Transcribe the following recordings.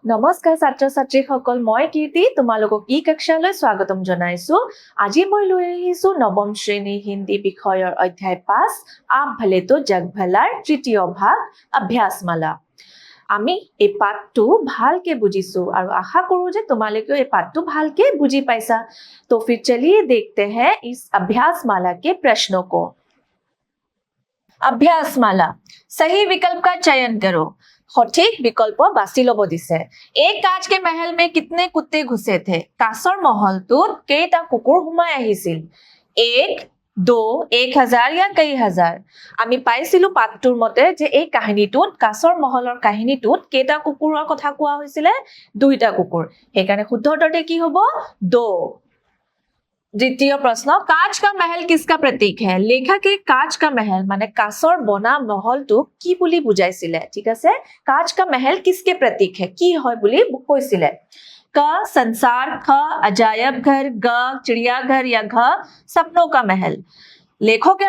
নমস্কাৰ ছাত্ৰ ছাত্ৰীসকল মই কীৰ্তি তোমালোকক ই কক্ষালৈ স্বাগতম জনাইছো আজি মই লৈ আহিছো নৱম শ্ৰেণী হিন্দী বিষয়ৰ অধ্যায় 5 আপ ভলে তো জগ ভলাৰ তৃতীয় ভাগ অভ্যাসমালা আমি এই পাঠটো ভালকে বুজিছো আৰু আশা কৰো যে তোমালোকেও এই পাঠটো ভালকে বুজি পাইছা তো फिर चलिए देखते हैं इस अभ्यासमाला के प्रश्नों को अभ्यासमाला सही विकल्प का चयन करो সঠিক বিকল্প বাছি লব দিছে এক কাজ के महल में कितने कुत्ते घुसे थे কাছৰ মহলটোত কেইটা কুকুৰ সোমাই আহিছিল 1 2 1000 या कई हजार আমি পাইছিলো পাঠটোৰ মতে যে এই কাহিনীটোত কাছৰ মহলৰ কাহিনীটোত কেইটা কুকুৰৰ কথা কোৱা হৈছিল দুইটা কুকুৰ সেইকাৰণে শুদ্ধ উত্তৰটো কি হ'ব 2 द्वितीय प्रश्न कांच का महल किसका प्रतीक है लेखके कांच का महल माने कासर बना महल तो की बुली बुझाइसिले ठीक আছে कांच का महल किसके प्रतीक है की হয় বুলি কৈছিলে क संसार ख अजायब घर ग चिड़ियाघर या घ सपनों का महल लेखके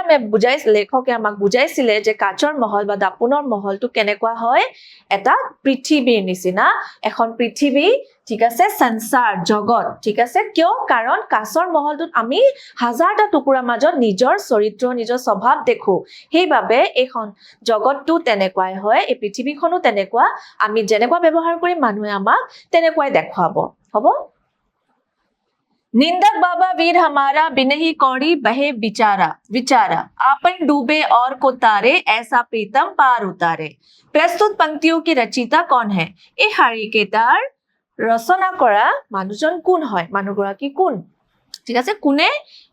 আমাক বুজাইছিলে যে কাচৰ মহল বা দাপোনৰ মহলটো কেনেকুৱা হয় এটা পৃথিৱীৰ নিচিনা এখন পৃথিৱী ঠিক আছে সংসাৰ জগত ঠিক আছে কিয় কাৰণ কাচৰ মহলটোত আমি হাজাৰটা টুকুৰা মাজত নিজৰ চৰিত্ৰ নিজৰ স্বভাৱ দেখো সেইবাবে এখন জগতটো তেনেকুৱাই হয় এই পৃথিৱীখনো তেনেকুৱা আমি যেনেকুৱা ব্যৱহাৰ কৰি মানুহে আমাক তেনেকুৱাই দেখাব হ'ব निंदक बाबा वीर हमारा बिनही कौड़ी बहे विचारा आपन डूबे और को तारे ऐसा प्रीतम पार उतारे प्रस्तुत पंक्तियों की रचयिता कौन है এই শাৰীকেইটাৰ ৰচনা কৰা মানুহজন কোন হয় মানুহগৰাকী কোন ঠিক আছে কোনে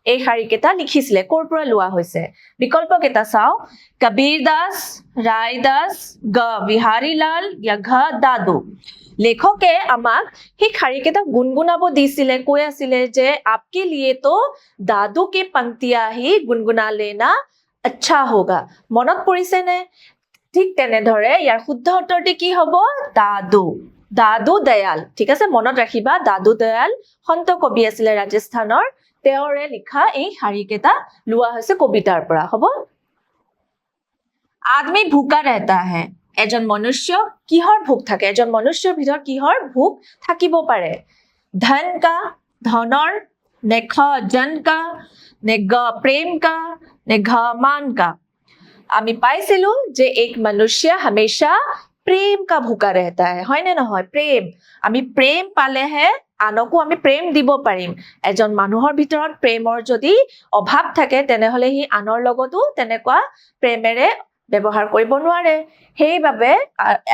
এই শাৰীকেইটা লিখিছিলে কৰ পৰা লোৱা হৈছে বিকল্প কেইটা চাও কবীৰ দাস ৰায় দাস গ বিহাৰী লাল या ঘ দাদু लेखके আমাক সেই শাৰীকেইটা গুনগুনাব দিছিলে কৈ আছিলে যে आपके लिए तो दादू की पंक्तियां ही गुनगुना लेना अच्छा होगा মনত পৰিছে নে ঠিক তেনে ধৰে ইয়াৰ শুদ্ধ উত্তৰটি কি হ'ব দাদু দয়াল ঠিক আছে মনত ৰাখিবা দাদু দয়াল সন্ত কবি আছিলে ৰাজস্থানৰ তেওঁৰে লিখা এই শাৰীকেইটা লোৱা হৈছে কবিতাৰ পৰা হ'ব आदमी भूखा रहता है এজন মনুষ্য কিহৰ ভোক থাকে এজন মনুষ্যৰ ভিতৰত কিহৰ ভোক থাকিব পাৰে ধন কা ধনৰ নে খ জন কা নে গ প্ৰেম কা নে ঘ মান কা আমি পাইছিলো যে এক মনুষ্য हमेशा প্ৰেম কা ভুকা रहता है হয় নে নহয় প্ৰেম আমি প্ৰেম পালেহে আনকো আমি প্ৰেম দিব পাৰিম এজন মানুহৰ ভিতৰত প্ৰেমৰ যদি অভাৱ থাকে তেনেহলে হি আনৰ লগতো তেনেকুৱা প্ৰেমেৰে ব্যৱহাৰ কৰিব নোৱাৰে সেইবাবে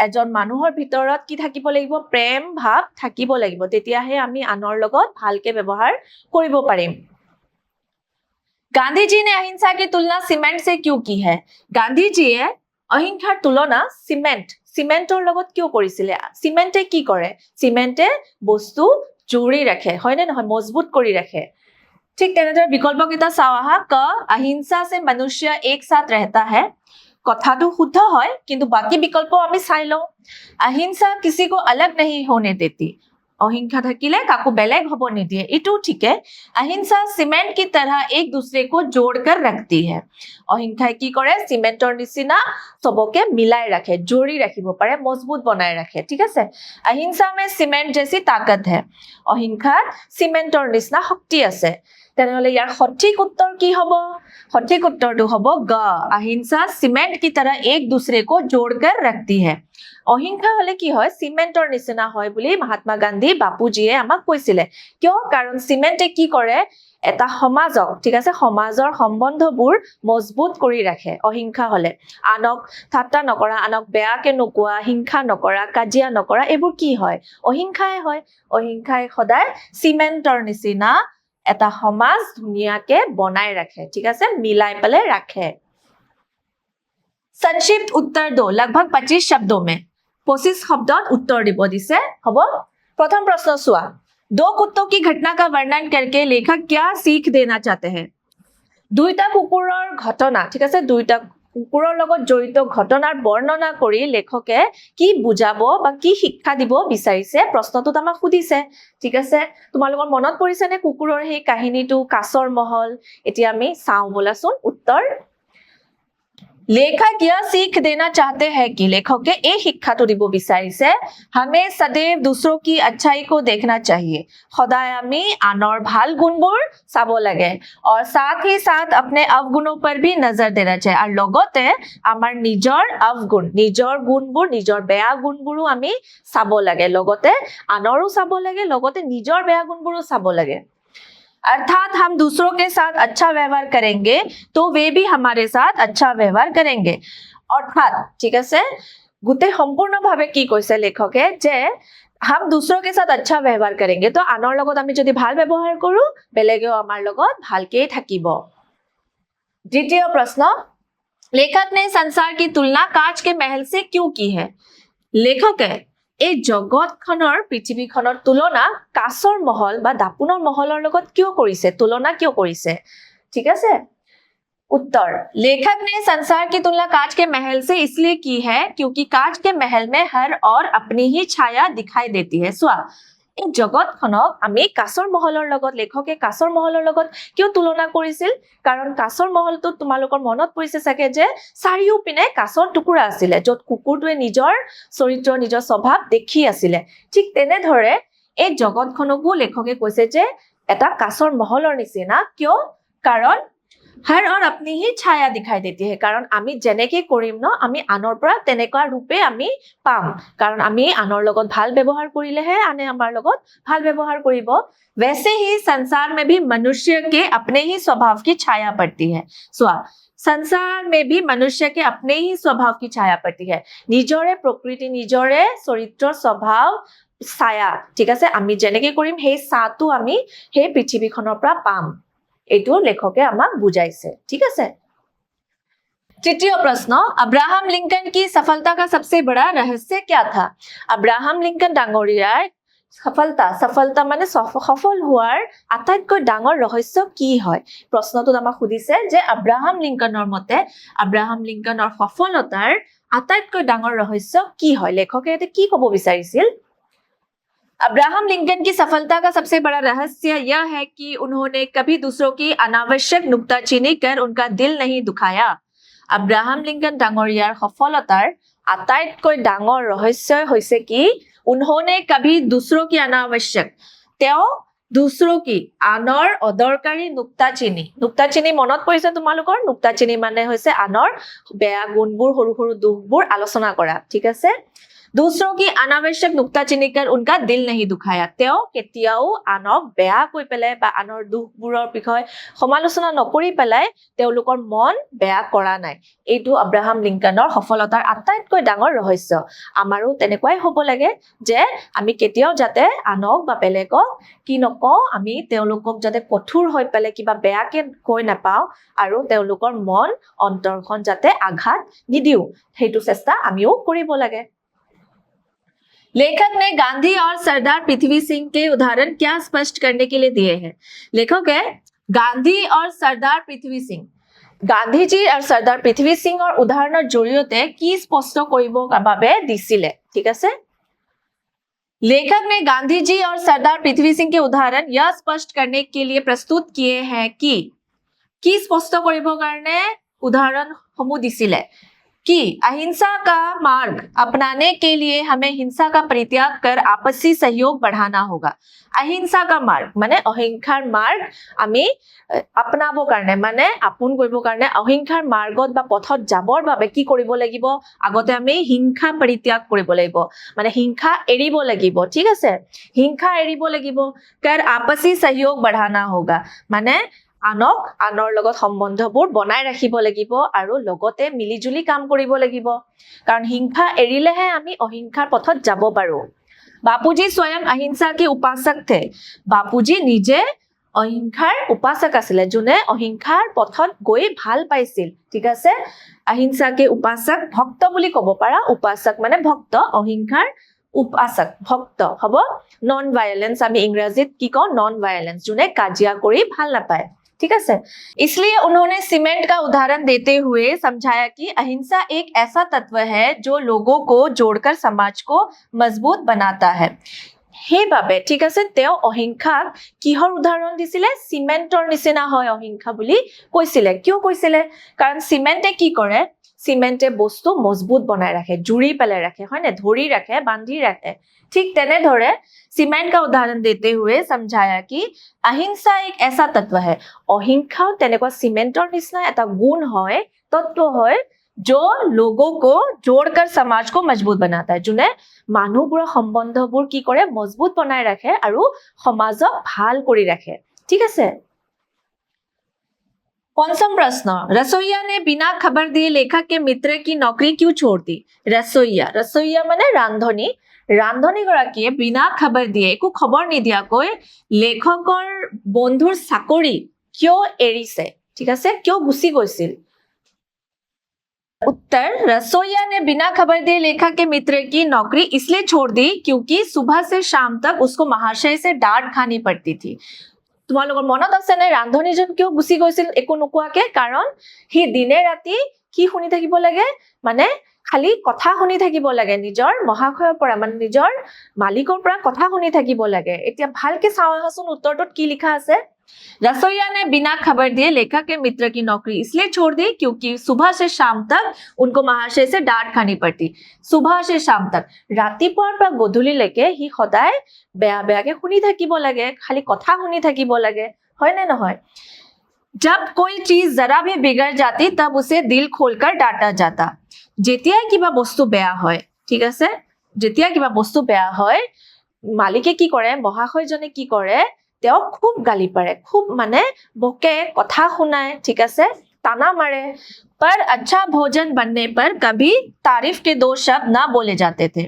এজন মানুহৰ ভিতৰত কি থাকিব লাগিব প্ৰেম ভাৱ থাকিব লাগিব তেতিয়াহে আমি আনৰ লগত ভালকে ব্যৱহাৰ কৰিব পাৰিম गांधी जी ने अहिंसा की तुलना सीमेंट से क्यों की है गांधी जी अहिंसार तुलना सीमेंटर লগত কিয় কৰিছিলে सीमेंटे কি কৰে सीमेंटे বস্তু জুৰি ৰাখে হয় নে নহয় মজবুত কৰি ৰাখে ঠিক তেনেদৰে বিকল্প কেইটা চাও আহা ক अहिंसा से मनुष्य एक साथ रहता है কথাটো শুদ্ধ হয় কিন্তু বাকি বিকল্প আমি চাই লও अहिंसा किसी को अलग नहीं होने देती अहिंसा থাকিলে কাকো বেলেগ হ'ব নিদিয়ে ইটো ঠিকে अहिंसा सीमेंट की तरह एक दूसरे को जोड़कर रखती है अहिंसा কি কৰে সিমেন্টৰ নিচিনা সবকে মিলাই ৰাখে জোৰি ৰাখিব পাৰে মজবুত বনাই ৰাখে ঠিক আছে अहिंसा में सीमेंट जैसी ताकत है अहिंसा সিমেন্টৰ নিচিনা শক্তি আছে তেনেহলে ইয়াৰ সঠিক উত্তৰ কি হ'ব সঠিক উত্তৰটো হ'ব গ अहिंसा सीमेंट की तरह एक दूसरे को जोड़कर रखती है অহিংসা হলে কি হয় সিমেন্টৰ নিচিনা হয় বুলি মহাত্মা গান্ধী বাপুজীয়ে আমাক কৈছিলে কিয় কাৰণ সিমেন্টে কি কৰে এটা সমাজক ঠিক আছে সমাজৰ সম্বন্ধবোৰ মজবুত কৰি ৰাখে অহিংসা হলে আনক ঠাট্টা নকৰা আনক বেয়াকে নকোৱা হিংসা নকৰা কাজিয়া নকৰা এবোৰ কি হয় অহিংসাই হয় অহিংসাই সদায় সিমেন্টৰ নিচিনা এটা সমাজ ধুনিয়াকে বনাই ৰাখে ঠিক আছে মিলাই পেলে ৰাখে संक्षिप्त उत्तर दो लगभग 25 शब्दों में 25 शब्दों उत्तर দিব দিছে হ'ব प्रथम प्रश्न सुआ दो कुत्तों की घटना का वर्णन करके लेखक क्या सीख देना चाहते हैं দুইটা কুকুৰৰ ঘটনা ঠিক আছে দুইটা কুকুৰৰ লগত জড়িত ঘটনাৰ বৰ্ণনা কৰি লেখকে কি বুজাব বা কি শিক্ষা দিব বিচাৰিছে প্ৰশ্নটো আমাক সুধিছে ঠিক আছে তোমালোকৰ মনত পৰিছে নে কুকুৰৰ সেই কাহিনীটো কাছৰ মহল এতিয়া আমি চাও বলাচোন উত্তৰ लेखक यह सीख देना चाहते हैं कि लेखके এই শিক্ষাটো দিব বিচাৰিছে हमें सदैव दूसरों की अच्छाई को देखना चाहिए সদায় আমি আনৰ ভাল গুণবোৰ চাব লাগে और साथ ही साथ अपने अवगुणों पर भी नजर देना चाहिए और লগতে আমাৰ নিজৰ अवगुण নিজৰ গুণবোৰ নিজৰ বেয়া গুণবোৰো আমি চাব লাগে লগতে আনৰো চাব লাগে লগতে নিজৰ বেয়া গুণবোৰো চাব লাগে अर्थात हम दूसरों के साथ अच्छा व्यवहार करेंगे तो वे भी हमारे साथ अच्छा व्यवहार करेंगे अर्थात ठीक है गोटे सम्पूर्ण भावे की কৈছে लेखके जे हम दूसरों के साथ अच्छा व्यवहार करेंगे तो आनर लगत आमी जदि ভাল व्यवहार करू बेलेगेও आमार लगत ভালকেই থাকিব द्वितीय प्रश्न लेखक ने संसार की तुलना कांच के महल से क्यों की है लेखके এই জগতখনৰ পৃথিৱীখনৰ তুলনা কাঁচৰ মহল বা দাপুনৰ মহলৰ লগত কিয় কৰিছে তুলনা কিয় কৰিছে ঠিক আছে उत्तर लेखक ने संसार की तुलना कांच के महल से इसलिए की है क्योंकि कांच के महल में हर और अपनी ही छाया दिखाई देती है स्वा এই জগতখনক আমি কাঁচৰ মহলৰ লগত লেখকে কাঁচৰ মহলৰ লগত কিয় তুলনা কৰিছিল কাৰণ কাঁচৰ মহলটো তোমালোকৰ মনত পৰিছে চাগে যে চাৰিও পিনে কাঁচৰ টুকুৰা আছিল যত কুকুৰটোৱে নিজৰ চৰিত্ৰ নিজৰ স্বভাৱ দেখি আছিল ঠিক তেনে ধৰে এই জগতখনকো লেখকে কৈছে যে এটা কাঁচৰ মহলৰ নিচিনা কিয় কাৰণ हर और अपनी ही छाया दिखाई देती है कारण आमी जेनेके करिम न आमी आनर পৰা তেনেকুৱা रूपे आमी पाम कारण आमी आनर লগত ভাল ব্যৱহাৰ কৰিলেহে आने আমাৰ লগত ভাল ব্যৱহাৰ কৰিব वैसे ही संसार में भी मनुष्य के अपने ही स्वभाव की छाया पड़ती है स्वा संसार में भी मनुष्य के अपने ही स्वभाव की छाया पड़ती है নিজৰে प्रकृति নিজৰে চৰিত্ৰ স্বভাव ছায়া ঠিক আছে আমি যেনেকে কৰিম সেই সাটো আমি সেই পৃথিৱীখনৰ পৰা পাম एटू लेखके आमाक बुझाइছে ठीक है तृतीय प्रश्न अब्राहम लिंकन की सफलता का सबसे बड़ा रहस्य क्या था अब्राहम लिंकन डांगरियार सफलता माने सफल होवार आटाइतকৈ ডাঙৰ रहस्य কি হয় প্ৰশ্নটো আমাক সুধিছে যে अब्राहम लिंकনৰ মতে अब्राहम लिंकনৰ সফলতাৰ আটাইতকৈ ডাঙৰ रहस्य কি হয় লেখকে এতে কি ক'ব বিচাৰিছিল अब्राहम लिंकन की सफलता का सबसे बड़ा रहस्य यह है कि उन्होंने कभी दूसरों की अनावश्यक नुक्ताचीनी कर उनका दिल नहीं दुखाया अब्राहम लिंकन डांगरियार सफलतार आटाइतকৈ ডাঙৰ रहस्य হৈছে कि उन्होंने कभी दूसरों की अनावश्यक दूसरों की आनर अदरकारी नुक्ताचीनी मनत परिছে তোমালোকৰ नुक्ताचीनी माने হৈছে आनर বেয়া গুণবোৰ সৰু সৰু দুখবোৰ আলোচনা কৰা ঠিক আছে दूसरों की अनावश्यक नुक्ताचीनी कर उनका दिल नहीं दुखाया तेও কেতিয়াও আনক বেয়া কৈ পেলাই বা আনৰ দুখবোৰৰ বিষয় সমালোচনা নকৰি পেলাই তেওঁলোকৰ মন বেয়া কৰা নাই এইটো আব্ৰাহাম লিংকনৰ সফলতাৰ আটাইতকৈ ডাঙৰ रहस्य আমাৰো তেনেকুৱাই হ'ব লাগে যে আমি কেতিয়াও যাতে আনক বা বেলেগক কি নকওঁ আমি তেওঁলোকক যাতে কঠোৰ হৈ পেলাই কিবা বেয়াকে কৈ নাপাও আৰু তেওঁলোকৰ মন অন্তৰখন যাতে আঘাত নিদিও সেইটো চেষ্টা আমিও কৰিব লাগে लेखक ने गांधी और सरदार पृथ्वी सिंह के उदाहरण क्या स्पष्ट करने के लिए दिए हैं लेखक है गांधी और सरदार पृथ्वी सिंह गांधी जी और सरदार पृथ्वी सिंह और उदाहৰণৰ জৰিয়তে কি স্পষ্ট কৰিবৰ বাবে দিছিলে ঠিক আছে लेखक ने गांधी जी और सरदार पृथ्वी सिंह के उदाहरण यह स्पष्ट करने के लिए प्रस्तुत किए हैं कि स्पष्ट কৰিবৰ কাৰণে उदाहरण সমূহ দিছিলে कि अहिंसा का मार्ग अपनाने के लिए हमें हिंसा का परित्याग कर आपसी सहयोग बढ़ाना होगा अहिंसा का मार्ग माने अहिंसार मार्ग आमी अपनाबो कारणे माने आपुन करिबो कारणे अहिंसार मार्गत बा पथत जाबर বাবে কি কৰিব লাগিব আগতে আমি হিংসা পৰিত্যাগ কৰিব লাগিব মানে হিংসা এৰিব লাগিব ঠিক আছে হিংসা এৰিব লাগিব कर आपसी सहयोग बढ़ाना होगा माने আনক আনৰ লগত সম্বন্ধবোৰ বনাই ৰাখিব লাগিব আৰু লগতে মিলিজুলি কাম কৰিব লাগিব কাৰণ হিংসা এৰিলেহে আমি অহিংসাৰ পথত যাব পাৰো बापूजी स्वयं अहिंसा के उपासक थे बापूजी নিজে অহিংসাৰ উপাসক আছিল যোনে অহিংসাৰ পথত গৈ ভাল পাইছিল ঠিক আছে अहिंसा के उपासक ভক্ত বুলি ক'ব পাৰা উপাসক মানে ভক্ত অহিংসাৰ उपासक भक्त হব নন ভায়োলেন্স আমি ইংৰাজীত কি কওঁ নন ভায়োলেন্স যোনে কাজিয়া কৰি ভাল নাপায় ठीक है इसलिए उन्होंने सीमेंट का उदाहरण देते हुए समझाया कि अहिंसा एक ऐसा तत्व है जो लोगों को जोड़कर समाज को मजबूत बनाता है সেইভাবে ঠিক আছে তেও অহিংসাক কিহৰ উদাহৰণ দিছিলে সিমেন্টৰ নিচিনা হয় অহিংসা বুলি কৈছিলে কিয় কৈছিলে কাৰণ সিমেন্টে কি কৰে সিমেন্টে বস্তু মজবুত বনাই ৰাখে, জুৰি পেলাই ৰাখে, হয় না, ধৰি ৰাখে, বান্ধি ৰাখে। ঠিক তেনেদৰে सीमेंट का उदाहरण देते हुए समझाया कि अहिंसा एक ऐसा तत्व है, अहिंसाও তেনেকুৱা सीमेंटर निচিনা এটা गुण হয়, तत्व হয়, जो लोगों को जोड़कर समाज को मजबूत बनाता है, যোনে মানুহবোৰৰ সম্বন্ধবোৰ কি কৰে, মজবুত বনাই ৰাখে আৰু সমাজক ভাল কৰি ৰাখে। ঠিক আছে। पंचम प्रश्न, रसोईया ने बिना खबर दिए लेखक के मित्र की नौकरी क्यों छोड़ दी? रसोईया, रसोईया माने रांधनी, रांधनी गराकीয়ে बिना खबर दिए, একো খবৰ নিদিয়াকৈ লেখকৰ বন্ধুৰ চাকৰি কিয় এৰিছে? ঠিক আছে, কিয় গুচি গৈছিল? उत्तर, रसोईया ने बिना खबर दिए लेखक के मित्र की नौकरी इसलिए छोड़ दी क्योंकि सुबह से शाम तक उसको महाशय से डांट खानी पड़ती थी। তোমালোকৰ মনত আছে নে ৰান্ধনীজন কিয় গুচি গৈছিল একো নোকোৱাকে? কাৰণ সি দিনে ৰাতি কি শুনি থাকিব লাগে, মানে খালি কথা শুনি থাকিব লাগে, নিজৰ মহাশয়ৰ পৰা, মানে নিজৰ মালিকৰ পৰা কথা শুনি থাকিব লাগে। এতিয়া ভালকে চাওঁ আহাচোন উত্তৰটোত কি লিখা আছে। रसोईया ने बिना खबर दिए लेखक के मित्र की नौकरी इसलिए छोड़ दी क्योंकि सुबह से शाम तक उनको महाशय से डांट खानी पड़ती। सुबह से शाम तक, ৰাতিপুৱাৰ পৰা গধূলিলৈকে সি সদায় বেয়া বেয়াকে শুনি থাকিব লাগে, খালি কথা শুনি থাকিব লাগে, হয় নে নহয়? जब कोई चीज जरा भी बिगड़ जाती तब उसे दिल खोलकर डांटा जाता। যেতিয়া কিবা বস্তু বেয়া হয়, ঠিক আছে, যেতিয়া কিবা বস্তু বেয়া হয়, মালিকে কি কৰে, মহাশয়জনে কি কৰে, তেওঁ খুব গালি পাৰে, খুব মানে বকে, কথা শুনায়, ঠিক আছে, ताना मारे। पर अच्छा भोजन बनने पर कभी तारीफ के दो शब्द ना बोले जाते थे।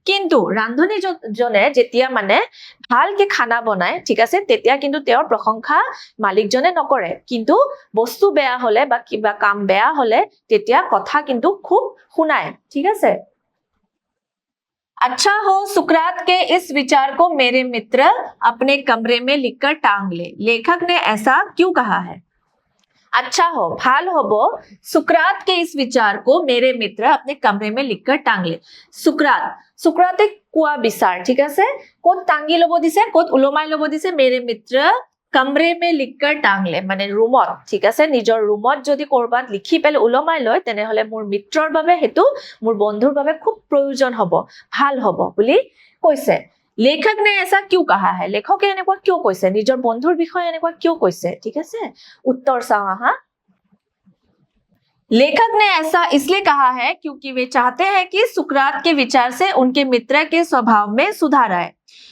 किंतु रांधनी जने जेतिया माने ভালকে খানা বনায়, ঠিক আছে, তেতিয়া কিন্তু তেওঁৰ প্ৰশংসা মালিকজনে নকৰে, কিন্তু বস্তু বেয়া হলে বা কিবা কাম বেয়া হলে তেতিয়া কথা কিন্তু খুব শুনায়। ঠিক আছে। अच्छा हो सुकरात के इस विचार को मेरे मित्र अपने कमरे में लिखकर टांग ले, लेखक ने ऐसा क्यों कहा है? अच्छा हो, ভাল হব, सुकरात के इस विचार को मेरे मित्र अपने कमरे में लिखकर टांग ले। सुकरात, सुकराते কোৱা বিচাৰ, ঠিক আছে, ক'ত টাঙি ল'ব দিছে, ক'ত ওলমাই ল'ব দিছে, मेरे मित्र कमरे में लिखकर टांग ले, মানে ৰুমত, ঠিক আছে, নিজৰ ৰুমত যদি কৰবাত লিখি পেলাই ওলমাই লয় তেনেহলে মোৰ মিত্ৰৰ বাবে, হেতু মোৰ বন্ধুৰ বাবে খুব প্ৰয়োজন হ'ব, ভাল হ'ব বুলি কৈছে। लेखक ने ऐसा क्यों कहा है? लेखके এনেকুৱা কিয় কৈছে, নিজৰ বন্ধুৰ বিষয়ে এনেকুৱা কিয় কৈছে? ঠিক আছে, উত্তৰ চাওঁ আহা। लेखक ने ऐसा इसलिए कहा है क्योंकि वे चाहते हैं कि सुकरात के विचार से उनके मित्र के स्वभाव में सुधार आए।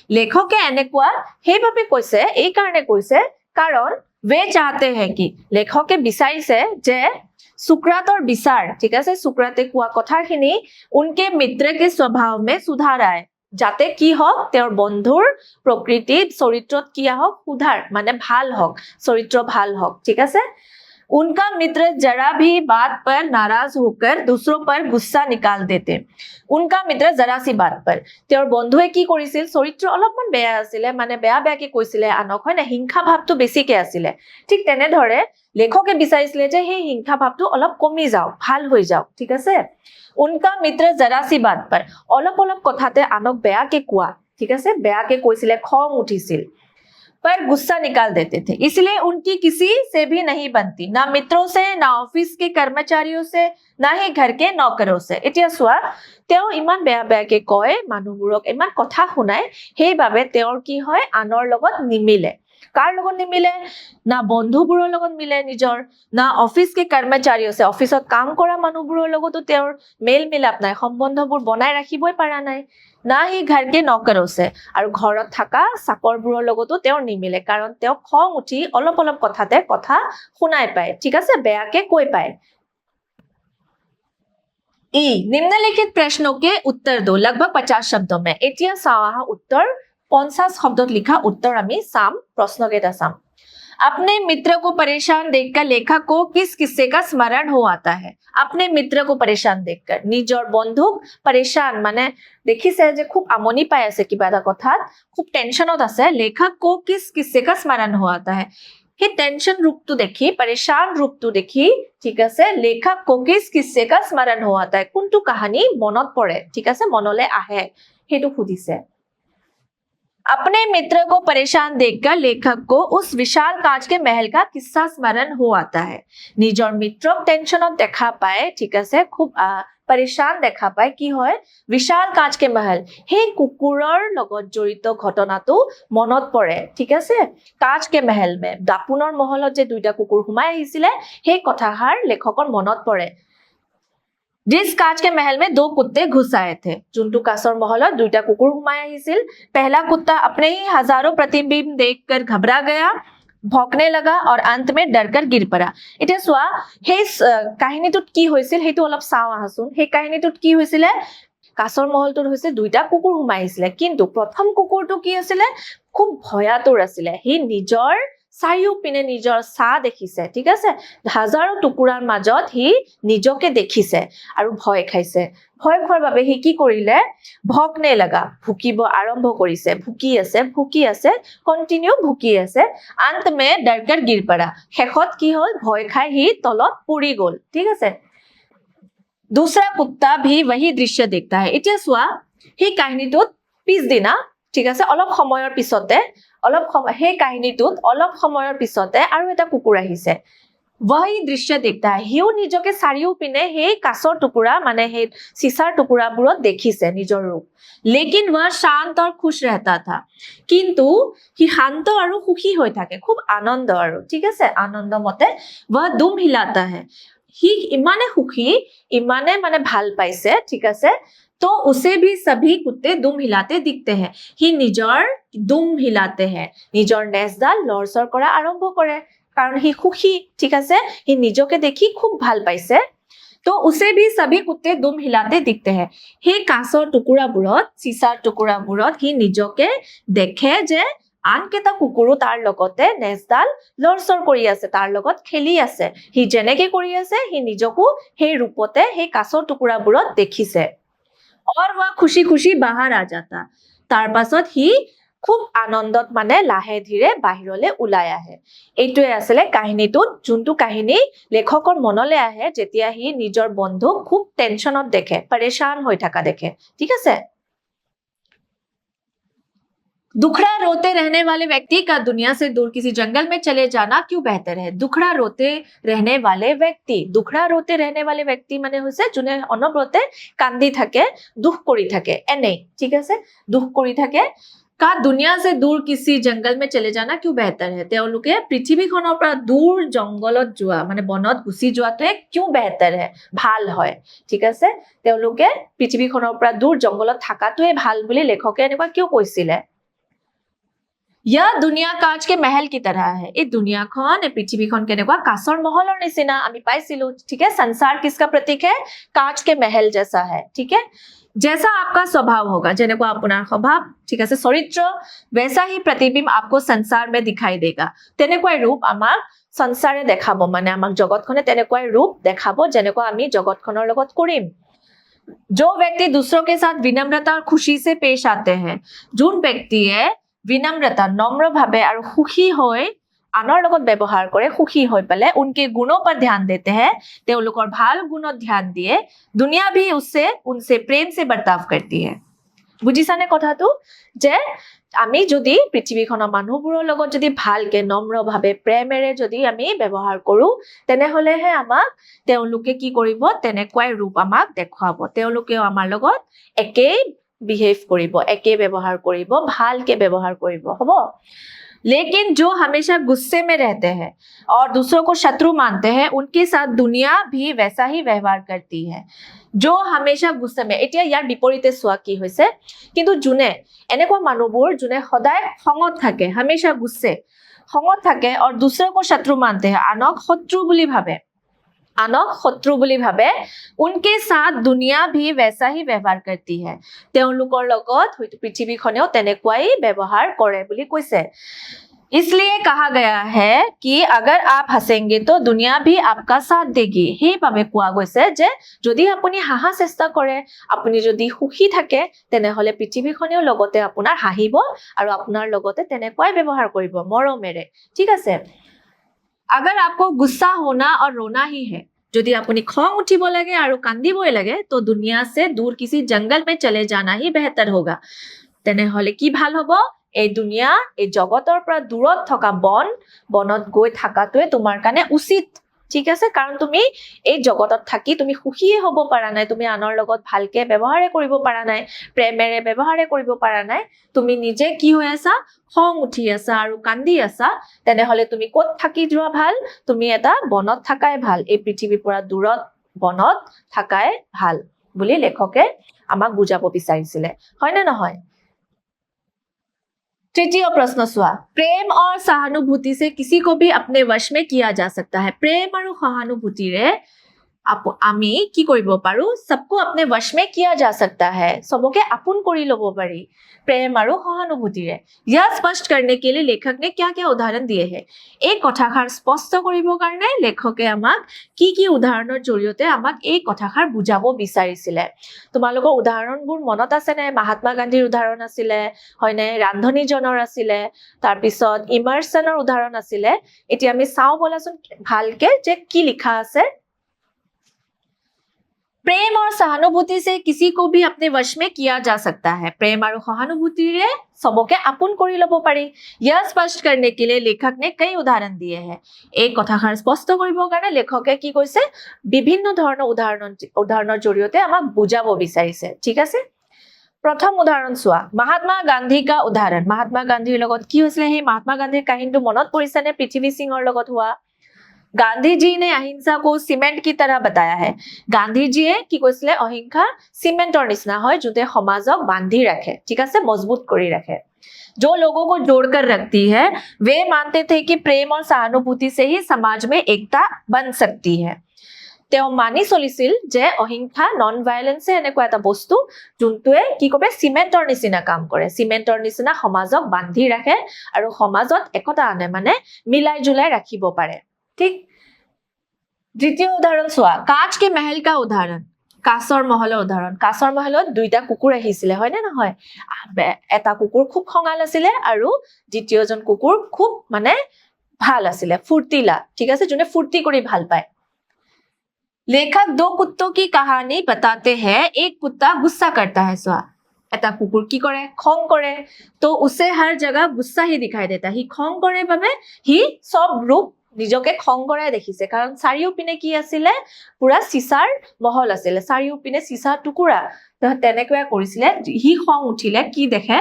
लेखके এনেকুৱা সেইভাবে কৈছে, এই কাৰণে কৈছে কাৰণ वे चाहते हैं कि, लेखके বিচাৰিছে যে सुकरातर विचार, ठीक আছে, सुकराते কোৱা কথাখিনি उनके मित्र के स्वभाव में सुधार आए, যাতে কি হওক, তেওঁৰ বন্ধুৰ প্ৰকৃতি চৰিত্ৰত কি হওক, সুধাৰ, মানে ভাল হওক, চৰিত্ৰ ভাল হওক, ঠিক আছে। उनका मित्र जरा भी बात पर नाराज होकर दूसरों पर गुस्सा निकाल देते। उनका मित्र जरा सी बात पर, তেওঁৰ বন্ধুৱে কি কৰিছিল, চৰিত্ৰ অলপমান বেয়া আছিলে, মানে বেয়া বেয়াকে কৈছিলে আনক, হয় না, হিংসা ভাৱটো বেছিকে আছিলে। ঠিক তেনেদৰে লেখকে বিচাৰিছিলে যে সেই হিংসা ভাৱটো অলপ কমি যাওক, ভাল হৈ যাওক, ঠিক আছে। उनका मित्र जरा सी बात पर, অলপ অলপ কথাতে আনক বেয়াকে কোৱা, ঠিক আছে, বেয়াকে কৈছিলে, খং উঠিছিল, पर गुस्सा निकाल देते थे, इसलिए उनकी किसी से भी नहीं बनती, ना मित्रों से, ना ऑफिस के कर्मचारियों से, ना ही घर के नौकरों से। এতিয়া চোৱা, তেওঁ ইমান বেয়া বেয়াকে কয়, মানুহবোৰক ইমান কথা শুনায়, সেইবাবে তেওঁৰ কি হয়, আনৰ লগত নিমিলে। কাৰ লগত নিমিলে? না বন্ধুবোৰৰ লগত মিলে নিজৰ, না অফিস के कर्मचारियों से, অফিসত কাম কৰা মানুহবোৰৰ লগতো তেওঁৰ মেল মিলাপ নাই, সম্বন্ধবোৰ বনাই ৰাখিবই পৰা নাই। না হি ঘৰ কে নকৰো সে, আৰু ঘৰত থকা চাকৰবোৰৰ লগতো তেওঁৰ নিমিলে, কাৰণ তেওঁ খং উঠি অলপ অলপ কথাতে কথা শুনাই পায়, ঠিক আছে, বেয়াকে কৈ পায়। ई, निम्नलिखित प्रश्नों के उत्तर दो लगभग 50 शब्दों में। এতিয়া চাওঁ আহা উত্তৰ, 50 শব্দত লিখা উত্তৰ আমি চাম, প্ৰশ্নকেইটা চাম। अपने मित्र को परेशान देखकर लेखक को किस किस्से का स्मरण हो आता है? अपने मित्र को परेशान देखकर, নিজৰ বন্ধুক परेशान মানে দেখিছে যে খুব আমনি পাই আছে কিবা এটা কথাত, খুব টেনশনত আছে, लेखक को किस किस्से का स्मरण हो आता है? সেই টেনশন रूपটো দেখি, परेशान रूपটো দেখি, ঠিক আছে, लेखक को किस किस्से का स्मरण हो आता है, কোনটো কাহিনী মনত পৰে, ঠিক আছে, মনলে আহে, সেইটো সুধিছে। अपने मित्र को परेशान देखकर लेखक को उस विशाल कांच के महल का किस्सा स्मरण हो आता है। নিজৰ মিত্ৰক টেনচনত দেখা পায়, ঠিক আছে, খুব পৰেশান দেখা পায়, কি হয়, বিশাল কাঁচ কে মহল, সেই কুকুৰৰ লগত জড়িত ঘটনাটো মনত পৰে, ঠিক আছে। কাঁচ কে মহল মে দাপোনৰ মহলত যে দুইটা কুকুৰ সোমাই আহিছিলে, সেই কথাষাৰ লেখকৰ মনত পৰে। जिस कांच के महल में 2 कुत्ते घुस आए थे, जुंटू कासर महलत दुईटा कुकुर हुमाया हिसिल। पहला कुत्ता अपने ही हजारों प्रतिबिंब देखकर घबरा गया, भौंकने लगा और अंत में डरकर गिर पड़ा। इटे चोৱা সেই কাহিনীটোত কি হৈছিল সেইটো অলপ চাও আহাচোন। সেই কাহিনীটোত কি হৈছিলে, কাছৰ মহলটোত হৈছে দুইটা কুকুৰ সোমাই আহিছিলে, কিন্তু প্ৰথম কুকুৰটো কি আছিলে, খুব ভয়াতুৰ আছিলে। সি নিজৰ চাৰিওপিনে নিজৰ চাহ দেখিছে, ঠিক আছে, হাজাৰো টুকুৰাৰ মাজত সি নিজকে দেখিছে আৰু ভয় খাইছে। ভয় খোৱাৰ বাবে সি কি কৰিলে, ভকনে লগা, ভুকিব আৰম্ভ কৰিছে, ভুকি আছে, কন্টিনিউ ভুকি আছে। अंत में डरकर गिर पड़ा, শেষত কি হল, ভয় খাই সি তলত পৰি গল, ঠিক আছে। दूसरा कुत्ता भी वही दृश्य देखता है। এতিয়া চোৱা, সেই কাহিনীটোত পিছদিনা, ঠিক আছে, অলপ সময়ৰ পিছতে সেই কাহিনীটোত অলপ সময়ৰ পিছতে আৰু এটা কুকুৰ আহিছে। वही दृश्य देखता है, হিও নিজকে চাৰিওপিনে সেই কাছৰ টুকুৰা মানে সেই চিচাৰ টুকুৰাবোৰত দেখিছে নিজৰ ৰূপ। लेकिन वह शांत और खुश रहता था, কিন্তু সি শান্ত আৰু সুখী হৈ থাকে, খুব আনন্দ আৰু, ঠিক আছে, আনন্দ মতে। वह दुम हिलाता है, সি ইমানে সুখী, ইমানে মানে ভাল পাইছে, ঠিক আছে। तो उसे भी सभी कुत्ते दुम हिलाते दिखते हैं, ही निजर दुम हिलाते हैं, निजर नेजडाल लरचर কৰা আৰম্ভ কৰে, কাৰণ সি সুখী, ঠিক আছে, সি নিজকে দেখি খুব ভাল পাইছে। तो उसे भी सभी कुत्ते दुम हिलाते दिखते हैं, সেই কাঁচৰ টুকুৰাবোৰত, চিচাৰ টুকুৰাবোৰত সি নিজকে দেখে যে আনকেইটা কুকুৰো তাৰ লগতে নেজডাল লৰচৰ কৰি আছে, তাৰ লগত খেলি আছে। সি যেনেকে কৰি আছে, সি নিজকো সেই ৰূপতে সেই কাঁচৰ টুকুৰাবোৰত দেখিছে। और वह खुशी खुशी बाहर आ जाता, তাৰ পাছত সি খুব আনন্দত মানে লাহে ধীৰে বাহিৰলৈ ওলাই আহে। এইটোৱে আছিলে কাহিনীটোত, যোনটো কাহিনী লেখকৰ মনলৈ আহে যেতিয়া সি নিজৰ বন্ধুক খুব টেনচনত দেখে, পৰেশান হৈ থকা দেখে, ঠিক আছে। दुखड़ा रोते रहने वाले व्यक्ति का दुनिया से दूर किसी जंगल में चले जाना क्यों बेहतर है। दुखड़ा रोते रहने वाले व्यक्ति মানে হৈছে যোনে অনবৰতে কান্দি থাকে, দুখ কৰি থাকে, এনে, ঠিক আছে, দুখ কৰি থাকে। का दुनिया से दूर किसी जंगल में चले जाना क्यों बेहतर है, তেওঁলোকে পৃথিৱীখনৰ পৰা দূৰ জংগলত যোৱা মানে বনত গুচি যোৱাটোৱে কিয় বেহতৰ হয়, ভাল হয়, ঠিক আছে। তেওঁলোকে পৃথিৱীখনৰ পৰা দূৰ জংগলত থাকাটোৱে ভাল বুলি লেখকে এনেকুৱা কিয় কৈছিলে। यह दुनिया कांच के महल की तरह है, এই দুনিয়াখন, এই পৃথিৱীখন কেনেকুৱা, কাঁচৰ মহলৰ নিচিনা আমি পাইছিলো, ঠিক है। संसार किसका प्रतीक है, कांच के महल जैसा है, ठीक है। जैसा आपका स्वभाव होगा, जेनेকুৱা আপোনাৰ স্বভাৱ, ঠিক আছে, চৰিত্ৰ, वैसा ही प्रतिबिंब आपको संसार में दिखाई देगा, তেনেকুৱা ৰূপ আমাক সংসাৰে দেখাব, মানে আমাক জগতখনে তেনেকুৱা ৰূপ দেখাব যেনেকুৱা আমি জগতখনৰ লগত কৰিম। जो व्यक्ति दूसरों के साथ विनम्रता और खुशी से पेश आते हैं, যোন ব্যক্তিয়ে विनम्रता नम्र भावे और सुखी होय आनर लगत व्यवहार करे, सुखी होय पले उनके गुणों पर ध्यान देते हैं, तेओलोकर भाल गुणों ध्यान दिए, दुनिया भी उनसे प्रेम से बर्ताव करती है। बुझिसाने कथाটো যে আমি যদি পৃথিৱীখনৰ মানুহবোৰৰ লগত যদি ভালকে নম্ৰ ভাৱে প্ৰেমেৰে যদি আমি ব্যৱহাৰ কৰো, তেনেহলেহে আমাক তেওঁলোকে কি কৰিব, তেনেকুৱাই ৰূপ আমাক দেখুৱাব, তেওঁলোকেও আমাৰ লগত একেই बिहेव करिबो, एके व्यवहार करिबो, भाल के व्यवहार करिबो, हबो। लेकिन जो हमेशा गुस्से में रहते हैं और दूसरों को शत्रु मानते हैं, उनके साथ दुनिया भी वैसा ही व्यवहार करती है। जो हमेशा गुस्से में, এতিয়া ইয়াৰ বিপৰীতে চোৱা কি হৈছে, কিন্তু যোনে এনেকুৱা মানুহবোৰ যোনে সদায় খঙত থাকে, हमेशा गुस्से খঙত থাকে और दूसरों को शत्रु मानते हैं, আনক শত্ৰু বুলি ভাবে, उनके साथ दुनिया भी वैसा ही व्यवहार करती है, তেওঁলোকৰ লগত হয়তো পৃথিৱীখনেও তেনেকুৱাই ব্যৱহাৰ কৰে বুলি কৈছে। इसलिए कहा गया है कि अगर आप हंसेंगे तो दुनिया भी आपका साथ देगी, সেইভাবে কোৱা গৈছে যে যদি আপুনি হাঁহা চেষ্টা কৰে, আপুনি যদি সুখী থাকে, তেনেহলে পৃথিৱীখনেও লগতে আপোনাৰ হাঁহিব আৰু আপোনাৰ লগতে তেনেকুৱাই ব্যৱহাৰ কৰিব মৰমেৰে, ঠিক আছে। अगर आपको गुस्सा होना और रोना ही है, যদি আপুনি খং উঠিব লাগে আৰু কান্দিবই লাগে, তো দুনিয়া से दूर किसी जंगल में चले जाना ही बेहतर होगा, তেনেহলে কি ভাল হ'ব, এই দুনিয়া এই জগতৰ পৰা দূৰত থকা বনত গৈ থাকাটোৱে তোমাৰ কাৰণে উচিত ঠিক আছে কাৰণ তুমি এই জগতত থাকি তুমি সুখীয়ে হ'ব পাৰা নাই তুমি আনৰ লগত ভালকে ব্যৱহাৰে কৰিব পাৰা নাই প্ৰেমেৰে ব্যৱহাৰে কৰিব পাৰা নাই তুমি নিজে কি হৈ আছা খং উঠি আছা আৰু কান্দি আছা তেনেহলে তুমি ক'ত থাকি যোৱা ভাল তুমি এটা বনত থাকাই ভাল এই পৃথিৱীৰ পৰা দূৰত বনত থাকাই ভাল বুলি লেখকে আমাক বুজাব বিচাৰিছিলে হয় নে নহয় तृतीय प्रश्न सुआ प्रेम और सहानुभूति से किसी को भी अपने वश में किया जा सकता है प्रेम और सहानुभूति रे আমি কি কৰিব পাৰো सबको अपने वश में किया जा सकता है सबके আপোন কৰি লব পাৰি प्रेम और सहानुभूति रे यह स्पष्ट करने के लिए लेखक ने क्या-क्या उदाहरण दिए हैं एक কথাষাৰ স্পষ্ট কৰিব কাৰণে লেখকে আমাক কি উদাহৰণৰ জৰিয়তে আমাক এই কথাষাৰ বুজাব বিচাৰিছিলে তোমালোকৰ উদাহৰণবোৰ মনত আছে নে মহাত্মা গান্ধীৰ উদাহৰণ আছিলে হয়নে ৰান্ধনীজনৰ আছিলে তাৰ পিছত ইমাৰছনৰ উদাহৰণ আছিলে এতিয়া আমি চাও বলাচোন ভালকে যে কি লিখা আছে प्रेम और सहानुभूति से किसी को भी अपने वश में किया जा सकता है प्रेम और सहानुभूति रे सबके আপোন কৰি লব পাৰি यह स्पष्ट करने के लिए लेखक ने कई उदाहरण दिए हैं एक কথাষাৰ স্পষ্ট কৰিবৰ কাৰণে লেখকে কি কৈছে বিভিন্ন ধৰণৰ উদাহৰণৰ জৰিয়তে আমাক বুজাব বিচাৰিছে ঠিক আছে প্ৰথম উদাহৰণ চোৱা মহাত্মা গান্ধী का उदाहरण মহাত্মা গান্ধীৰ লগত কি হৈছিল সেই মহাত্মা গান্ধীৰ কাহিনীটো মনত পৰিছে নে পৃথিৱী সিংৰ লগত হোৱা गांधी जी ने अहिंसा को सीमेंट की तरह बताया है गांधी जी की কৈছিলে অহিংসা सीमेंटर निचिना হয় जोते समाजक बांधी रखे ठीक है मजबूत करी रखे जो लोगों को जोड़कर रखती है वे मानते थे कि प्रेम और सहानुभूति से ही समाज में एकता बन सकती है তেওঁ মানি চলিছিল যে অহিংসা নন ভায়োলেন্স এনেকুৱা এটা বস্তু যোনটোৱে কি কবে সিমেন্টৰ নিচিনা কাম কৰে সিমেন্টৰ নিচিনা সমাজক বান্ধি ৰাখে আৰু সমাজত একতা আনে মানে মিলাই জুলাই ৰাখিব পাৰে ঠিক দ্বিতীয় উদাহৰণ চোৱা কাঁচ के महल का उदाहरण কাঁচৰ মহলৰ উদাহৰণ কাঁচৰ মহলত দুইটা কুকুৰ আহিছিলে হয় নে নহয় এটা কুকুৰ খুব খঙাল আছিলে আৰু দ্বিতীয়জন কুকুৰ খুব মানে ভাল আছিলে ফুৰ্তিলা ঠিক আছে যোনে ফুৰ্তি কৰি ভাল পায় लेखक दो कुत्तों की कहानी बताते हैं एक कुत्ता गुस्सा करता है सोआ এটা কুকুৰ কি কৰে খং কৰে তো উसे हर जगह गुस्सा ही दिखाई देता ही খং কৰে বাবে হি সব ৰূপ নিজকে খং কৰাই দেখিছে কাৰণ চাৰিও পিনে কি আছিল পুৰা সিসাৰ মহল আছিল চাৰিও পিনে সিসা টুকুৰা তো তেনেকৈ কৰিছিলে হি খং উঠিলে কি দেখে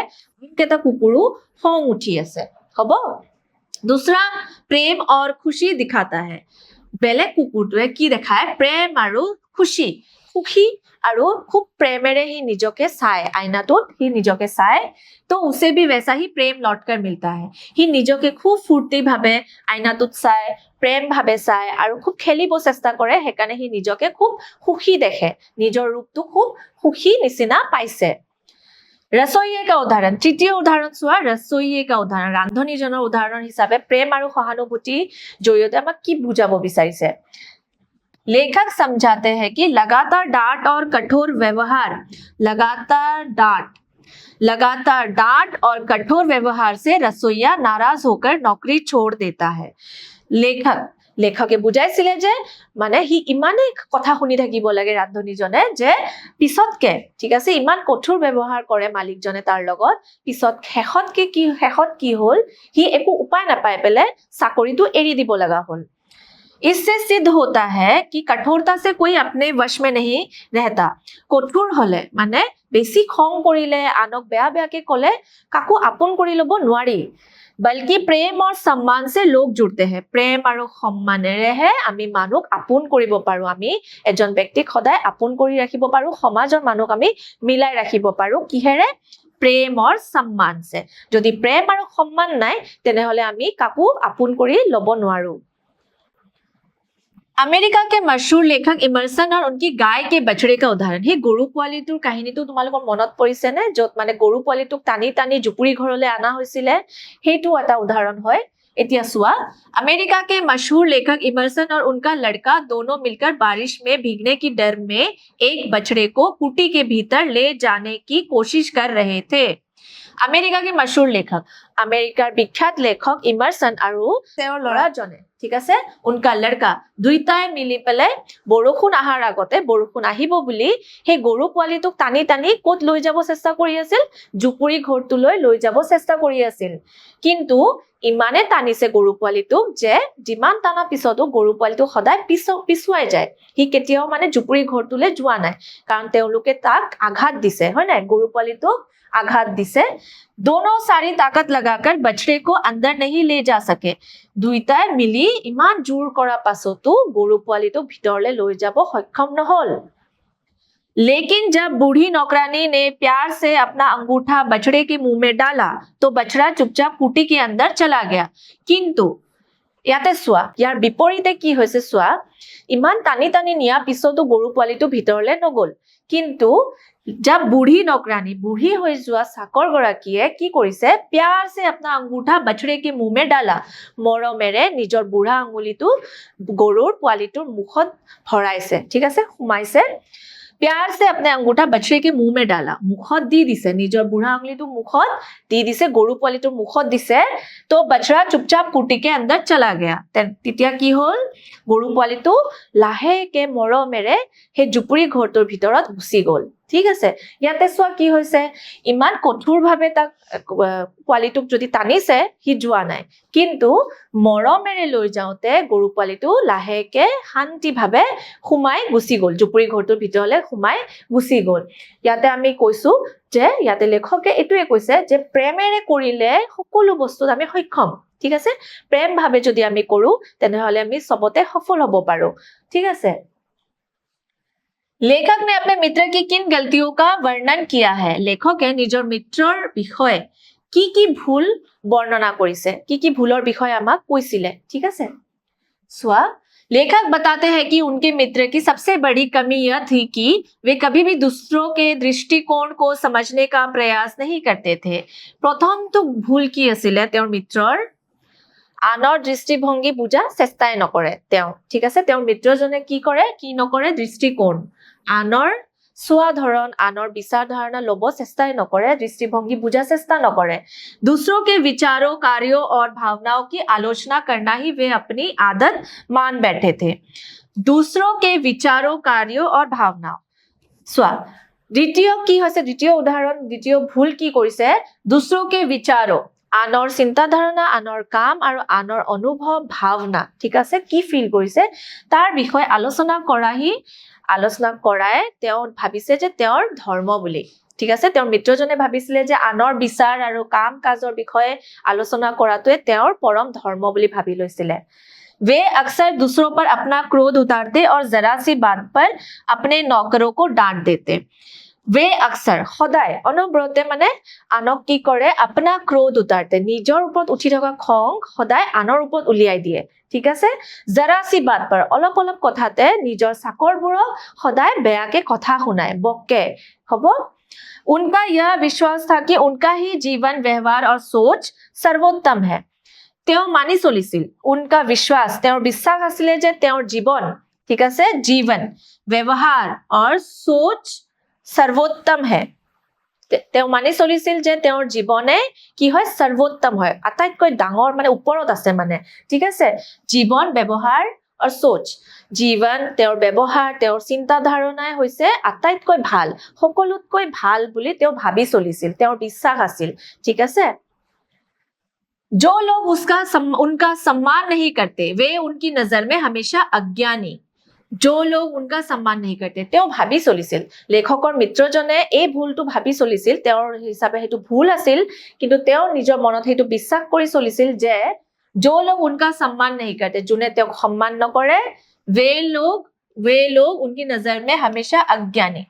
কেটা কুকুৰো খং উঠি আছে হ'ব दूसरा प्रेम और खुशी दिखाता है বেলেগ কুকুৰটোৱে কি দেখায় প্ৰেম আৰু খুশি সুখী আৰু খুব প্ৰেমেৰে হি নিজকে চায় আইনাটোত হি নিজকে চায় তো उसे भी वैसा ही प्रेम लौटकर मिलता है হি নিজকে খুব ফুৰ্তি ভাবে আইনাটোত চায় প্ৰেম ভাবে চায় আৰু খুব খেলিব চেষ্টা কৰে হেকানে হি নিজকে খুব সুখী দেখে নিজৰ ৰূপটো খুব সুখী নিচিনা পাইছে रसोइये का उदाहरण तृतीय उदाहरण चुआ रसोइये का उदाहरण रांधनीजনৰ उदाहरण हिसाबे प्रेम और सहानुभूति जरियते আমাক কি বুজাব বিচাৰিছে लेखक समझाते हैं कि लगातार डांट और कठोर व्यवहार और कठोर व्यवहार से रसोइया नाराज होकर नौकरी छोड़ देता है লেখকে বুজাইছিলে যে মানে হি ইমানে কথা শুনি থাকিব লাগে ৰান্ধনীজনে যে পিছতকে ঠিক আছে ইমান কঠোৰ ব্যৱহাৰ কৰে মালিকজনে তাৰ লগত পিছত শেষত কি হল হি একো উপায় নাপায় পেলে চাকৰিটো এৰি দিব লগা হল इससे सिद्ध होता है कि कठोरता से कोई अपने वश में नहीं रहता कठोर হলে মানে বেছি খং কৰিলে আনক বেয়া বেয়াকে কলে কাকো আপোন কৰি লব নোৱাৰি बल्कि प्रेम और सम्मान से लोग जुड़ते हैं प्रेम और सम्मानेरेহে আমি মানুক আপোন কৰিব পাৰো আমি এজন ব্যক্তিক সদায় আপোন কৰি ৰাখিব পাৰো সমাজৰ মানুক আমি মিলাই ৰাখিব পাৰো কিহেৰে প্ৰেম और सम्मान से যদি প্ৰেম আৰু সম্মান নাই তেনেহলে আমি কাকো আপোন কৰি লব নোৱাৰো अमेरिका के मशहूर लेखक इमर्सन और उनकी गाय के बछड़े का उदाहरण ही गरु पोवालिटुर काहिनीটো তোমালোকৰ মনত পৰিছে নে যত মানে গৰু পোৱালিটোক টানি টানি জুপুৰি ঘৰলৈ আনা হৈছিল হেতু এটা উদাহৰণ হয় এতিয়া চোৱা अमेरिका के मशहूर लेखक इमर्सन और उनका लड़का दोनों मिलकर बारिश में भीगने की डर में एक बछड़े को कुटी के भीतर ले जाने की कोशिश कर रहे थे अमेरिका के मशहूर लेखक আমেৰিকাৰ বিখ্যাত লেখক ইমাৰছন আৰু তেওঁৰ ল'ৰাজনে ঠিক আছে উনকা লড়কা দুইটাই মিলি পেলাই বৰষুণ আহাৰ আগতে বৰষুণ আহিব বুলি সেই গৰু পোৱালিটোক টানি টানি ক'ত লৈ যাব চেষ্টা কৰি আছিল জুপুৰি ঘৰটোলৈ লৈ যাব চেষ্টা কৰি আছিল কিন্তু ইমানে টানিছে গৰু পোৱালিটোক যে যিমান টানা পিছতো গৰু পোৱালিটো সদায় পিছুৱাই যায় সি কেতিয়াও মানে জুপুৰি ঘৰটোলৈ যোৱা নাই কাৰণ তেওঁলোকে তাক আঘাত দিছে হয় নাই গৰু পোৱালিটোক आघात दिसे दोनों सारी ताकत लगाकर बछड़े को अंदर नहीं ले जा सके दुईटाई मिली इमान जोर কৰা পাছতো গৰু পোৱালিটো ভিতৰলৈ লৈ যাব সক্ষম নহল लेकिन जब बूढ़ी नौकरानी ने प्यार से अपना अंगूठा बछड़े के मुंह में डाला तो बछड़ा चुपचाप कुटी के अंदर चला गया किंतु ইয়াতে চোৱা ইয়াৰ বিপৰীতে কি হৈছে চোৱা ইমান টানি টানি নিয়া পিছতো গৰু পোৱালিটো ভিতৰলৈ নগল কিন্তু जब बूढ़ी नौकरानी बूढ़ी হৈ যোৱা চাকৰ গৰাকীয়ে কি কৰিছে प्यार से अपना अंगूठा बछड़े के मुंह में डाला মৰমেৰে নিজৰ বুঢ়া আঙুলিটো গৰুৰ পোৱালিটোৰ মুখত ভৰাইছে ঠিক আছে সুমাইছে प्यार से अपने अंगूठा बछड़े के मुंह में डाला मुखत दी दिसे निजर बुढ़ा आंगुलिटो मुखत दी दिसे गरु पोवालिटो मुखत दिसे तो बछड़ा चुपचाप कुटी के अंदर चला गया तितिया की होल गरु पोवालिटो लाहे के मरमेरे हे जुपुरी घरटोर भितरत घुसी गल ठीक আছে ইয়াতে সোয়া কি হৈছে ইমান কঠোৰ ভাবে তাক পোৱালিটোক যদি টানিছে হি যোৱা নাই কিন্তু মৰমেৰে লৈ যাওতে গৰু পোৱালিটো লাহেকে শান্তি ভাবে খুমাই গুছি গল জুপুৰি ঘৰটোৰ ভিতৰলে খুমাই গুছি গল ইয়াতে আমি কৈছো যে ইয়াতে লেখকে এটোৱে কৈছে যে প্ৰেমেৰে কৰিলে সকলো বস্তুত আমি সক্ষম ঠিক আছে প্ৰেম ভাবে যদি আমি কৰো তেনেহলে আমি সবতে সফল হ'ব পাৰো ঠিক আছে लेखक ने अपने मित्र की किन गलतियों का वर्णन किया है लेखके निजर मित्रर বিষয়ে কি ভুল বৰ্ণনা কৰিছে কি ভুলৰ বিষয়ে আমাক কৈছিলে ঠিক আছে সোয়া लेखक बताते हैं कि उनके मित्र की सबसे बड़ी कमी यह थी कि वे कभी भी दूसरों के दृष्टिकोण को समझने का प्रयास नहीं करते थे प्रथम तो भूल की আছিলে তেওঁৰ মিত্ৰৰ আনৰ দৃষ্টিভংগী বুজা চেষ্টাই নকৰে তেওঁ ঠিক আছে তেওঁৰ মিত্ৰজনে কি কৰে কি নকৰে দৃষ্টিকোণ আনৰ সোয়া ধৰণ আনৰ বিচাৰ ধাৰণা লব চেষ্টাই নকৰে দৃষ্টিভংগী বুজা চেষ্টা নকৰে दूसरों के विचारों कार्यों और भावनाओं की आलोचना करना ही वे अपनी आदत मान बैठे थे दूसरों के विचारों कार्यों और भावनाओं সোয়া দ্বিতীয় কি হৈছে দ্বিতীয় উদাহৰণ দ্বিতীয় ভুল কি কৰিছে दूसरों के विचारों আনৰ চিন্তা ধাৰণা আনৰ কাম আৰু আনৰ অনুভৱ ভাৱনা ঠিক আছে কি ফিল কৰিছে তাৰ বিষয়ে আলোচনা কৰাই তেওঁ ভাবিছে যে তেওঁৰ ধৰ্ম বুলি ঠিক আছে তেওঁৰ মিত্ৰজনে ভাবিছিলে যে আনৰ বিচাৰ আৰু কাম কাজৰ বিষয়ে আলোচনা কৰাটোৱে তেওঁৰ পৰম ধৰ্ম বুলি ভাবি লৈছিলে वे अक्सर दूसरों पर अपना क्रोध उतारते और जरा सी बात पर अपने नौकरों को डांट देते वे अक्सर সদায় অনবৰতে মানে আনক কি কৰে अपना क्रोध उतारते নিজৰ ওপৰত উঠি থকা খং সদায় আনৰ ওপৰত উলিয়াই দিয়ে ঠিক আছে जरा सी बात पर অলপ কথাতে নিজৰ চাকৰবোৰক সদায় বেয়াকে কথা শুনায় বকে হ'ব उनका यह विश्वास था कि उनका ही जीवन व्यवहार और सोच सर्वोत्तम है তেওঁ মানি চলিছিল उनका विश्वास তেওঁৰ বিশ্বাস আছিল যে তেওঁৰ জীৱন ঠিক আছে जीवन व्यवहार और सोच सर्वोत्तम है তেওঁ মানি চলিছিল যে তেওঁৰ জীৱনে কি হয় সৰ্বোত্তম হয় আটাইতকৈ ডাঙৰ মানে ওপৰত আছে মানে ঠিক আছে জীৱন ব্যৱহাৰ আৰু সোচ জীৱন তেওঁৰ ব্যৱহাৰ তেওঁৰ চিন্তা ধাৰণাই হৈছে আটাইতকৈ ভাল সকলোতকৈ ভাল বুলি তেওঁ ভাবি চলিছিল তেওঁৰ বিশ্বাস আছিল ঠিক আছে जो लोग उनका सम्मान नहीं करते वे उनकी नजर में हमेशा अज्ञानी जो लोग उनका सम्मान नहीं करते তেওঁ ভাবি চলিছিল লেখকৰ মিত্ৰজনে এই ভুলটো ভাবি চলিছিল তেওঁৰ হিচাপে হেতু ভুল আছিল কিন্তু তেওঁ নিজৰ মনত হেতু বিশ্বাস কৰি চলিছিল যে जो लोग उनका सम्मान नहीं करते যোনে তেওঁক সন্মান নকৰে वे लोग उनकी नजर में हमेशा अज्ञानी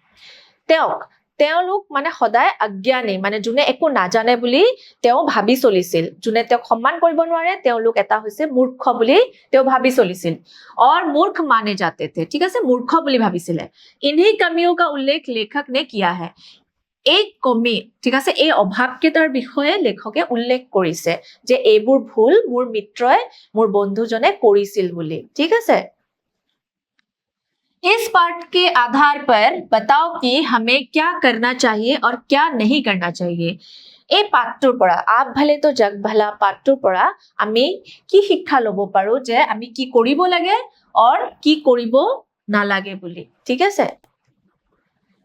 তেওঁলোক মানে সদায় অজ্ঞানী মানে যোনে একো নাজানে বুলি তেওঁ ভাবি চলিছিল যোনে তেওঁক সন্মান কৰিব নোৱাৰে তেওঁলোক এটা হৈছে মূৰ্খ বুলি তেওঁ ভাবি চলিছিল और मूर्ख माने जाते थे ठीक আছে মূৰ্খ বুলি ভাবিছিলে इन्हीं कमियों का उल्लेख लेखक ने किया है एक कमी ঠিক আছে এই অভাৱকেইটাৰ বিষয়ে লেখকে উল্লেখ কৰিছে যে এইবোৰ ভুল মোৰ মিত্ৰই মোৰ বন্ধুজনে কৰিছিল বুলি ঠিক আছে इस पाठ के आधार पर बताओ कि हमें क्या करना चाहिए और क्या नहीं करना चाहिए। এই পাঠটোৰ পৰা আপ ভালে তো জগ ভালা পাঠটোৰ পৰা আমি কি শিক্ষা ল'ব পাৰো যে আমি কি কৰিব লাগে और কি কৰিব নালাগে বুলি। ঠিক আছে,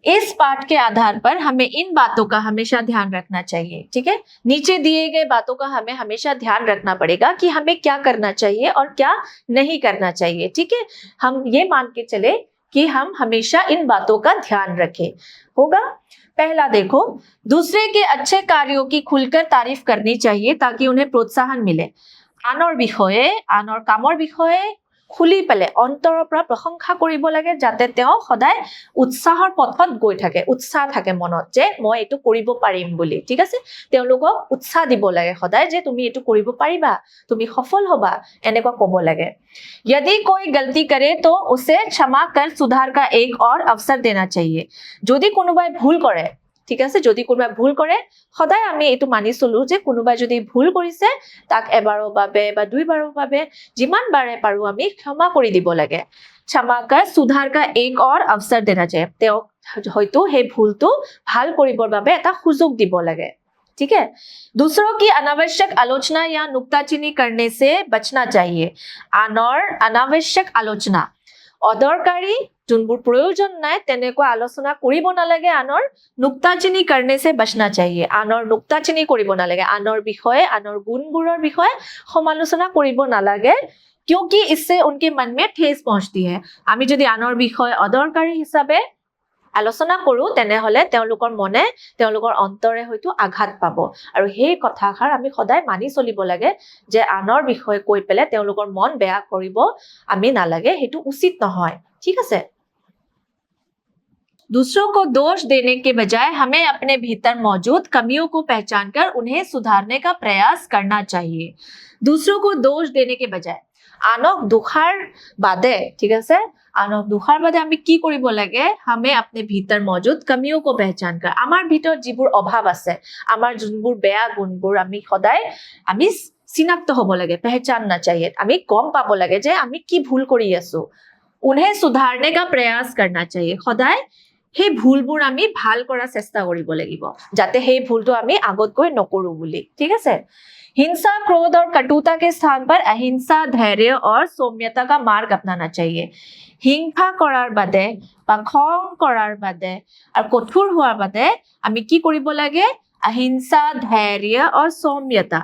इस पाठ के आधार पर हमें इन बातों का हमेशा ध्यान रखना चाहिए। ठीक है, नीचे दिए गए बातों का हमें हमेशा ध्यान रखना पड़ेगा कि हमें क्या करना चाहिए और क्या नहीं करना चाहिए। ठीक है, हम ये मान के चले कि हम हमेशा इन बातों का ध्यान रखें। होगा, पहला देखो, दूसरे के अच्छे कार्यों की खुलकर तारीफ करनी चाहिए ताकि उन्हें प्रोत्साहन मिले। आनर विषये आनर काমৰ বিষয়ে খুলি পেলে অন্তৰৰ পৰা প্ৰশংসা কৰিব লাগে যাতে তেওঁ সদায় উৎসাহৰ পথত গৈ থাকে, উৎসাহ থাকে মনত যে মই এটো কৰিব পাৰিম বুলি। ঠিক আছে, তেওঁলোকক উৎসাহ দিব লাগে সদায় যে তুমি এটো কৰিব পাৰিবা, তুমি সফল হবা, এনেকুৱা ক'ব লাগে। यदि कोई गलती करे तो उसे क्षमा कर सुधार का एक और अवसर देना चाहिए। যদি কোনোবাই ভুল কৰে, ঠিক আছে, যদি কোনোবাই ভুল কৰে সদায় আমি এটো মানি চলো যে কোনোবাই যদি ভুল কৰিছে তাক এবাৰৰ বাবে বা দুইবাৰৰ বাবে যিমান বাৰে পাৰো আমি ক্ষমা কৰি দিব লাগে। क्षमा कर सुधार का एक और अवसर देना चाहिए, তেওঁক হয়তো সেই ভুলটো ভাল কৰিবৰ বাবে এটা সুযোগ দিব লাগে। ठीक है, दूसरों की अनावश्यक आलोचना या नुक्ताचीनी करने से बचना चाहिए। आनर अनावश्यक आलोचना অদৰকাৰী যোনবোৰ প্ৰয়োজন নাই তেনেকুৱা আলোচনা কৰিব নালাগে। আনৰ নুক্তাচিনি करने से बचना चाहिए, আনৰ নুক্তাচিনি কৰিব নালাগে, আনৰ বিষয়ে আনৰ গুণবোৰৰ বিষয়ে সমালোচনা কৰিব নালাগে, क्योंकि इससे उनके मन में ठेस पहुंचती है। আমি যদি আনৰ বিষয়ে অদৰকাৰী হিচাপে আলোচনা কৰো তেনেহলে তেওঁলোকৰ মনে তেওঁলোকৰ অন্তৰে হয়তো আঘাত পাব আৰু সেই কথাষাৰ আমি সদায় মানি চলিব লাগে যে আনৰ বিষয়ে কৈ পেলে তেওঁলোকৰ মন বেয়া কৰিব আমি নালাগে, হেতু উচিত নহয়। ঠিক আছে, दूसरों को दोष देने के बजाय हमें अपने भीतर मौजूद कमियों को पहचानकर उन्हें सुधारने का प्रयास करना चाहिए। दूसरों को दोष देने के बजाय আনক দোষাৰ বাদে, ঠিক আছে, আনক দোষাৰ বাদে আমি কি কৰিব লাগে, हमें अपने भीतर मौजूद कमियों को पहचान कर, আমাৰ ভিতৰত যিবোৰ অভাৱ আছে, আমাৰ যোনবোৰ বেয়া গুণবোৰ আমি সদায় আমি চিনাক্ত হ'ব লাগে, पहचानना चाहिए, আমি গম পাব লাগে যে আমি কি ভুল কৰি আছো। उन्हें सुधारने का प्रयास करना चाहिए, সদায় সেই ভুলবোৰ আমি ভাল কৰাৰ চেষ্টা কৰিব লাগিব যাতে সেই ভুলটো আমি আগত গৈ নকৰো বুলি। ঠিক আছে, हिंसा क्रोध और कटुता के स्थान पर अहिंसा धैर्य और सौम्यता का मार्ग अपनाना चाहिए। हिंसा কৰাৰ বাদে বা খং কৰাৰ বাদে আৰু কঠোৰ হোৱাৰ বাদে আমি কি কৰিব লাগে, अहिंसा धैर्य और सौम्यता,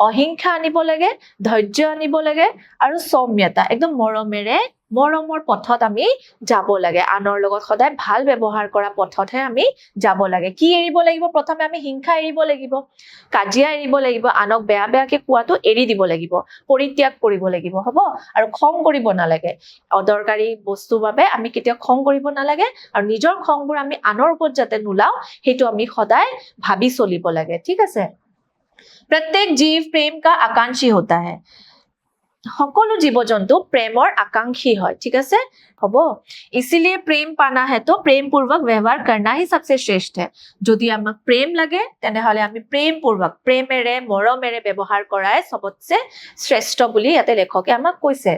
অহিংসা আনিব লাগে, ধৈৰ্য আনিব লাগে আৰু সৌম্যতা, একদম মৰমেৰে মৰমৰ পথত আমি যাব লাগে, আনৰ লগত সদায় ভাল ব্যৱহাৰ কৰা পথতহে আমি যাব লাগে। কি এৰিব লাগিব, প্ৰথমে আমি হিংসা এৰিব লাগিব, কাজিয়া এৰিব লাগিব, আনক বেয়া বেয়াকে কোৱাটো এৰি দিব লাগিব, পৰিত্যাগ কৰিব লাগিব, হ'ব, আৰু খং কৰিব নালাগে, অদৰকাৰী বস্তুৰ বাবে আমি কেতিয়াও খং কৰিব নালাগে আৰু নিজৰ খংবোৰ আমি আনৰ ওপৰত যাতে নোলাও সেইটো আমি সদায় ভাবি চলিব লাগে। ঠিক আছে, प्रत्येक जीव प्रेम का आकांक्षी होता है, সকলো জীৱ জন্তু প্ৰেমৰ আকাংক্ষী হয়। ঠিক আছে, হ'ব, इसीलिए प्रेम पाना है तो प्रेम पूर्वक व्यवहार करना ही सबसे श्रेष्ठ है। যদি আমাক প্ৰেম লাগে তেনেহলে আমি প্ৰেম পূৰ্বক প্ৰেমেৰে মৰমেৰে ব্যৱহাৰ কৰাই সবতছে শ্ৰেষ্ঠ বুলি ইয়াতে লেখকে আমাক কৈছে।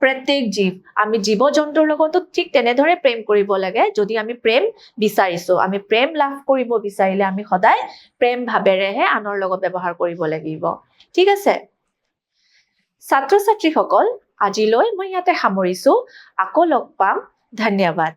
প্ৰত্যেক জীৱ, আমি জীৱ জন্তুৰ লগতো ঠিক তেনেদৰে প্ৰেম কৰিব লাগে। যদি আমি প্ৰেম বিচাৰিছো, আমি প্ৰেম লাভ কৰিব বিচাৰিলে আমি সদায় প্ৰেম ভাৱেৰেহে আনৰ লগত ব্যৱহাৰ কৰিব লাগিব। ঠিক আছে, ছাত্ৰ ছাত্ৰীসকল আজিলৈ মই ইয়াতে সামৰিছো, আকৌ লগ পাম, ধন্যবাদ।